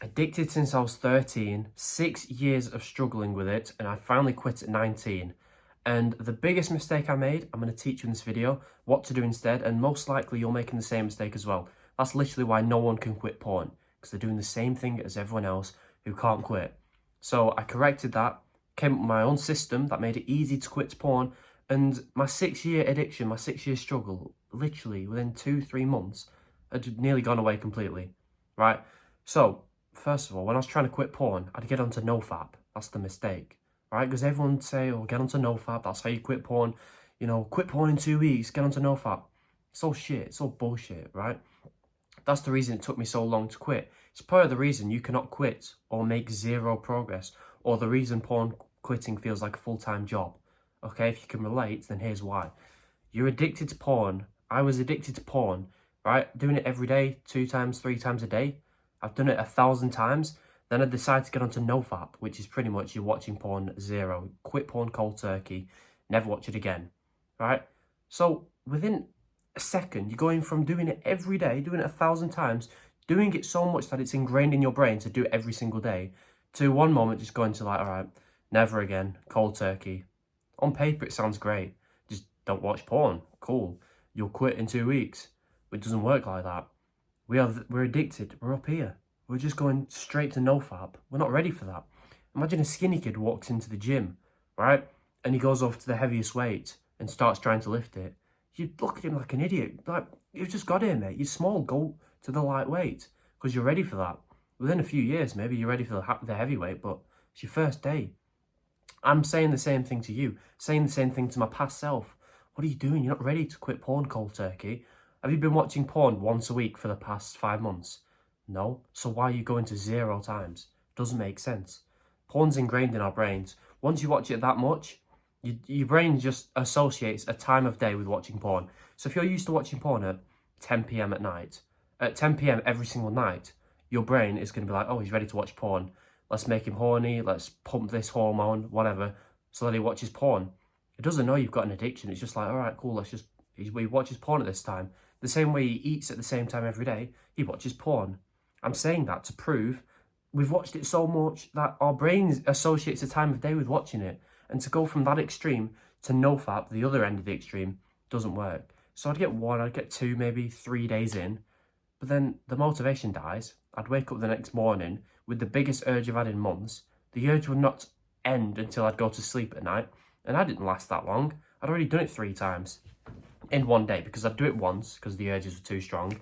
Addicted since I was 13, 6 years of struggling with it, and I finally quit at 19. And the biggest mistake I made, I'm going to teach you in this video what to do instead, and most likely you're making the same mistake as well. That's literally why no one can quit porn, because they're doing the same thing as everyone else who can't quit. So I corrected that, came up with my own system that made it easy to quit porn, and my 6 year addiction, my 6 year struggle, literally within 2-3 months, had nearly gone away completely, right? So, first of all, when I was trying to quit porn, I'd get onto NoFap. That's the mistake, right? Because everyone would say, oh, get onto NoFap, that's how you quit porn. You know, quit porn in 2 weeks, get onto NoFap. It's all shit, it's all bullshit, right? That's the reason it took me so long to quit. It's part of the reason you cannot quit or make zero progress, or the reason porn quitting feels like a full-time job. Okay, if you can relate, then here's why. You're addicted to porn. I was addicted to porn, right? Doing it every day, 2 times, 3 times a day. I've done it 1,000 times. Then I decided to get onto NoFap, which is pretty much you're watching porn zero. Quit porn cold turkey. Never watch it again, right? So within a second, you're going from doing it every day, doing it 1,000 times, doing it so much that it's ingrained in your brain to do it every single day, to one moment just going to like, all right, never again, cold turkey. On paper, it sounds great. Just don't watch porn. Cool. You'll quit in 2 weeks. But it doesn't work like that. We're addicted. We're up here. We're just going straight to NoFap. We're not ready for that. Imagine a skinny kid walks into the gym, right? And he goes over to the heaviest weight and starts trying to lift it. You'd look at him like an idiot. Like, you've just got here, mate. You're small. Go to the lightweight because you're ready for that. Within a few years, maybe you're ready for the heavyweight, but it's your first day. I'm saying the same thing to you, saying the same thing to my past self. What are you doing? You're not ready to quit porn cold turkey. Have you been watching porn once a week for the past 5 months? No. So why are you going to 0 times? Doesn't make sense. Porn's ingrained in our brains. Once you watch it that much, your brain just associates a time of day with watching porn. So if you're used to watching porn at 10 p.m. at night, at 10 p.m. every single night, your brain is going to be like, oh, he's ready to watch porn. Let's make him horny, let's pump this hormone, whatever, so that he watches porn. It doesn't know you've got an addiction. It's just like, all right, cool, he watches porn at this time. The same way he eats at the same time every day, he watches porn. I'm saying that to prove we've watched it so much that our brains associates the time of day with watching it. And to go from that extreme to NoFap, the other end of the extreme, doesn't work. So I'd get 2, maybe 3 days in, but then the motivation dies. I'd wake up the next morning with the biggest urge I've had in months. The urge would not end until I'd go to sleep at night. And I didn't last that long. I'd already done it 3 times in one day because I'd do it once because the urges were too strong.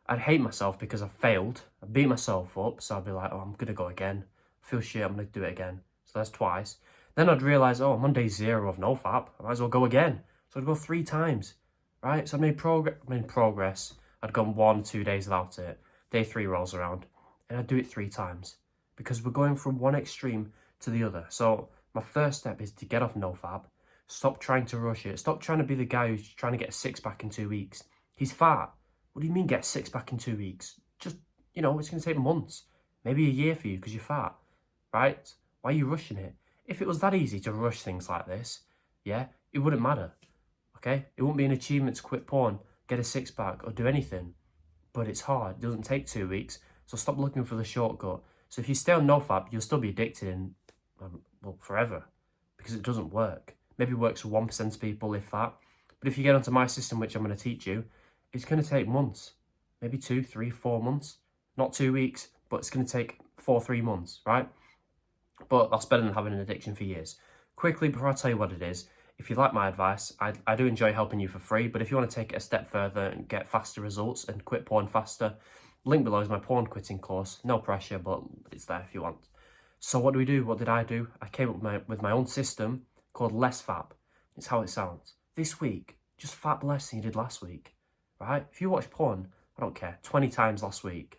I'd hate myself because I failed. I'd beat myself up. So I'd be like, oh, I'm going to go again. I feel shit. I'm going to do it again. So that's twice. Then I'd realise, oh, I'm on day 0 of NoFap. I might as well go again. So I'd go 3 times, right? So I made progress. I'd gone 1-2 days without it. Day 3 rolls around and I'd do it 3 times because we're going from one extreme to the other. So my first step is to get off NoFap. Stop trying to rush it. Stop trying to be the guy who's trying to get a 6-pack in 2 weeks. He's fat. What do you mean get a 6-pack in 2 weeks? Just, it's going to take months, maybe a year for you because you're fat, right? Why are you rushing it? If it was that easy to rush things like this, yeah, it wouldn't matter, okay? It wouldn't be an achievement to quit porn, get a 6-pack or do anything. But it's hard. It doesn't take 2 weeks. So stop looking for the shortcut. So if you stay on NoFap, you'll still be addicted in, forever because it doesn't work. Maybe it works for 1% of people, if that. But if you get onto my system, which I'm going to teach you, it's going to take months. Maybe 2, 3, 4 months. Not 2 weeks, but it's going to take 3 months, right? But that's better than having an addiction for years. Quickly, before I tell you what it is, if you like my advice, I do enjoy helping you for free, but if you want to take it a step further and get faster results and quit porn faster, link below is my porn quitting course. No pressure, but it's there if you want. So what do we do? What did I do? I came up with my own system called Less Fap. It's how it sounds. This week, just fap less than you did last week, right? If you watch porn, I don't care, 20 times last week,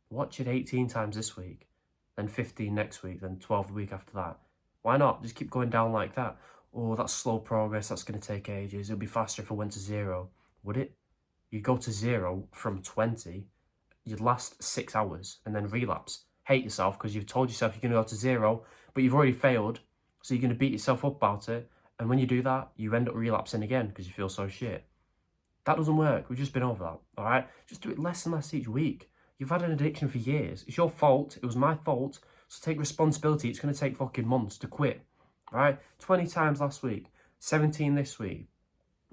watch it 18 times this week, then 15 next week, then 12 the week after that. Why not? Just keep going down like that. Oh, that's slow progress, that's going to take ages. It'll be faster if I went to 0. Would it? You'd go to 0 from 20, you'd last 6 hours and then relapse. Hate yourself because you've told yourself you're going to go to 0, but you've already failed, so you're going to beat yourself up about it. And when you do that, you end up relapsing again because you feel so shit. That doesn't work. We've just been over that, all right? Just do it less and less each week. You've had an addiction for years. It's your fault. It was my fault. So take responsibility. It's going to take fucking months to quit, right? 20 times last week, 17 this week.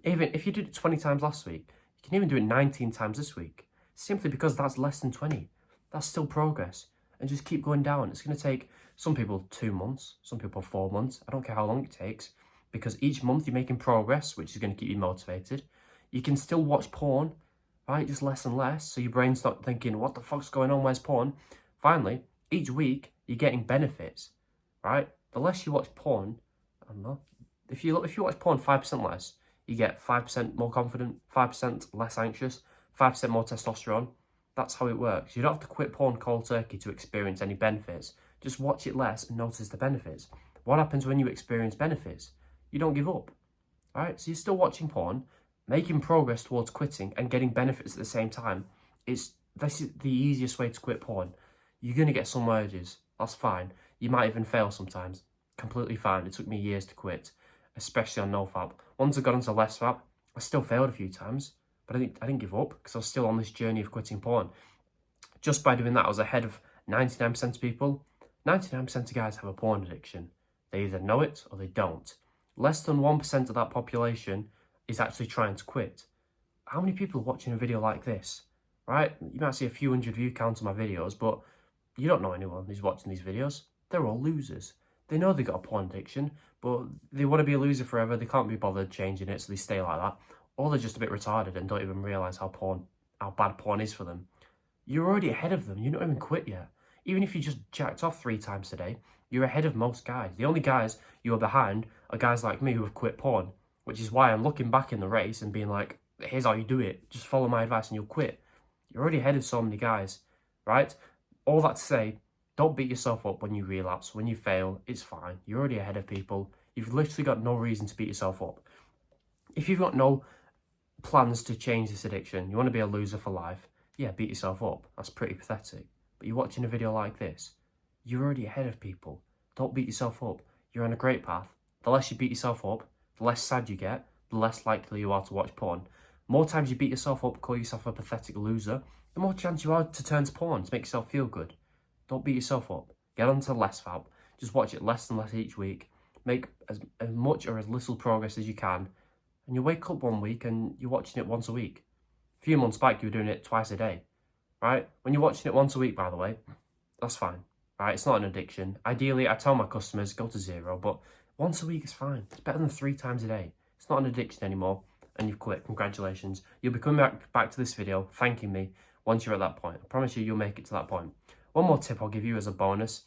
Even if you did it 20 times last week, you can even do it 19 times this week. Simply because that's less than 20. That's still progress. And just keep going down. It's going to take some people 2 months, some people 4 months. I don't care how long it takes, because each month you're making progress, which is going to keep you motivated. You can still watch porn, right? Just less and less. So your brain's not thinking, what the fuck's going on? Where's porn? Finally, each week you're getting benefits, right? The less you watch porn, I don't know. If you watch porn 5% less, you get 5% more confident, 5% less anxious, 5% more testosterone. That's how it works. You don't have to quit porn cold turkey to experience any benefits. Just watch it less and notice the benefits. What happens when you experience benefits? You don't give up, right? So you're still watching porn, making progress towards quitting and getting benefits at the same time. This is the easiest way to quit porn. You're going to get some urges. That's fine. You might even fail sometimes. Completely fine. It took me years to quit, especially on NoFap. Once I got onto LessFap, I still failed a few times, but I didn't give up because I was still on this journey of quitting porn. Just by doing that, I was ahead of 99% of people. 99% of guys have a porn addiction. They either know it or they don't. Less than 1% of that population is actually trying to quit. How many people are watching a video like this, right? You might see a few hundred view counts on my videos, but you don't know anyone who's watching these videos. They're all losers. They know they've got a porn addiction, but they want to be a loser forever. They can't be bothered changing it, so they stay like that. Or they're just a bit retarded and don't even realise how bad porn is for them. You're already ahead of them. You're not even quit yet. Even if you just jacked off 3 times a day, you're ahead of most guys. The only guys you are behind are guys like me who have quit porn, which is why I'm looking back in the race and being like, here's how you do it. Just follow my advice and you'll quit. You're already ahead of so many guys, right? All that to say, don't beat yourself up when you relapse, when you fail. It's fine. You're already ahead of people. You've literally got no reason to beat yourself up. If you've got no plans to change this addiction, you want to be a loser for life, yeah, beat yourself up. That's pretty pathetic. But you're watching a video like this, you're already ahead of people. Don't beat yourself up. You're on a great path. The less you beat yourself up, the less sad you get, the less likely you are to watch porn. More times you beat yourself up, call yourself a pathetic loser, the more chance you are to turn to porn to make yourself feel good. Don't beat yourself up. Get onto LessFap. Just watch it less and less each week. Make as much or as little progress as you can. And you wake up one week and you're watching it once a week. A few months back, you were doing it twice a day, right? When you're watching it once a week, by the way, that's fine, right? It's not an addiction. Ideally, I tell my customers, go to 0, but once a week is fine. It's better than 3 times a day. It's not an addiction anymore, and you've quit. Congratulations. You'll be coming back to this video thanking me once you're at that point. I promise you'll make it to that point. One more tip I'll give you as a bonus.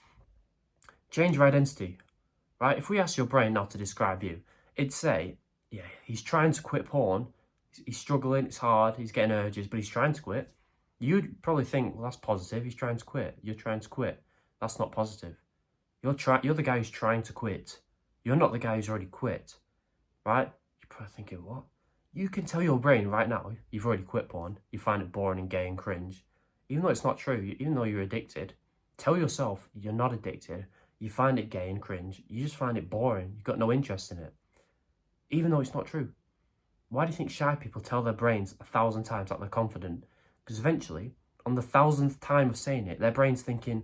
Change your identity, right? If we ask your brain now to describe you, it'd say, yeah, he's trying to quit porn. He's struggling, it's hard, he's getting urges, but he's trying to quit. You'd probably think, well, that's positive. He's trying to quit. You're trying to quit. That's not positive. You're the guy who's trying to quit. You're not the guy who's already quit, right? You're probably thinking, what? You can tell your brain right now you've already quit porn. You find it boring and gay and cringe. Even though it's not true, even though you're addicted, tell yourself you're not addicted. You find it gay and cringe. You just find it boring. You've got no interest in it. Even though it's not true. Why do you think shy people tell their brains 1,000 times that they're confident? Because eventually, on the 1,000th time of saying it, their brain's thinking,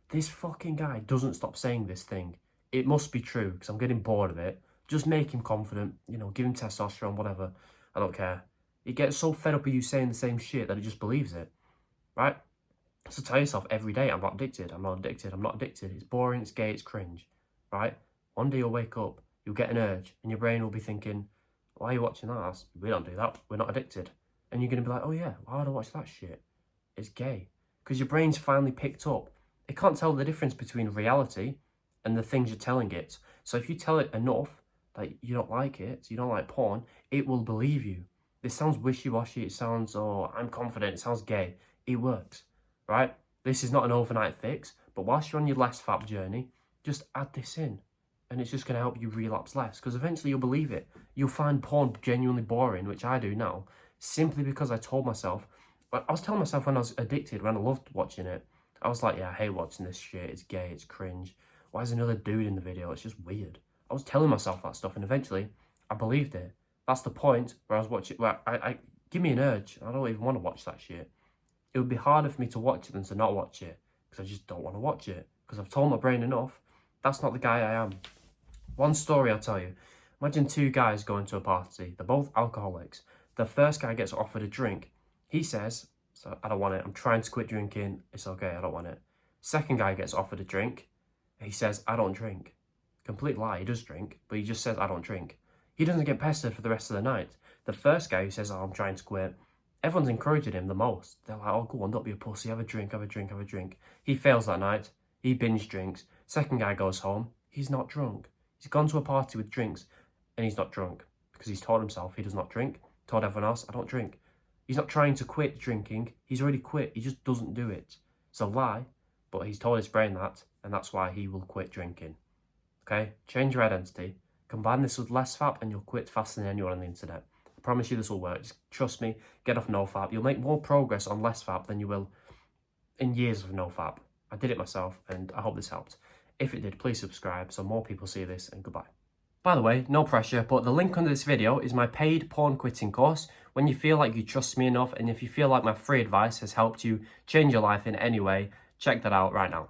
this fucking guy doesn't stop saying this thing. It must be true, because I'm getting bored of it. Just make him confident, give him testosterone, whatever. I don't care. It gets so fed up with you saying the same shit that it just believes it, right? So tell yourself every day, I'm not addicted, I'm not addicted, I'm not addicted. It's boring, it's gay, it's cringe, right? One day you'll wake up, you'll get an urge, and your brain will be thinking, why are you watching that? We don't do that. We're not addicted. And you're going to be like, oh yeah, why would I watch that shit? It's gay. Because your brain's finally picked up. It can't tell the difference between reality and the things you're telling it. So if you tell it enough that you don't like it, you don't like porn, it will believe you. This sounds wishy-washy. It sounds, oh, I'm confident. It sounds gay. It works, right? This is not an overnight fix. But whilst you're on your LessFap journey, just add this in. And it's just going to help you relapse less, because eventually you'll believe it. You'll find porn genuinely boring, which I do now, simply because I told myself, I was telling myself when I was addicted, when I loved watching it, I was like, yeah, I hate watching this shit, it's gay, it's cringe. Why is another dude in the video? It's just weird. I was telling myself that stuff, and eventually I believed it. That's the point where I was watching, where I give me an urge. I don't even want to watch that shit. it would be harder for me to watch it than to not watch it, because I just don't want to watch it, because I've told my brain enough, that's not the guy I am. One story I'll tell you. Imagine two guys going to a party. They're both alcoholics. The first guy gets offered a drink. He says, so I don't want it. I'm trying to quit drinking. It's okay. I don't want it. Second guy gets offered a drink. He says, I don't drink. Complete lie. He does drink, but he just says, I don't drink. He doesn't get pestered for the rest of the night. The first guy who says, oh, I'm trying to quit, everyone's encouraging him the most. They're like, oh, go on, don't be a pussy. Have a drink, have a drink, have a drink. He fails that night. He binge drinks. Second guy goes home. He's not drunk. He's gone to a party with drinks and he's not drunk because he's told himself he does not drink, told everyone else, I don't drink. He's not trying to quit drinking. He's already quit. He just doesn't do it. It's a lie, but he's told his brain that, and that's why he will quit drinking. Okay? Change your identity. Combine this with LessFap and you'll quit faster than anyone on the internet. I promise you this will work. Just trust me. Get off NoFap. You'll make more progress on LessFap than you will in years of NoFap. I did it myself, and I hope this helped. If it did, please subscribe so more people see this, and goodbye. By the way, no pressure, but the link under this video is my paid porn quitting course. When you feel like you trust me enough, and if you feel like my free advice has helped you change your life in any way, check that out right now.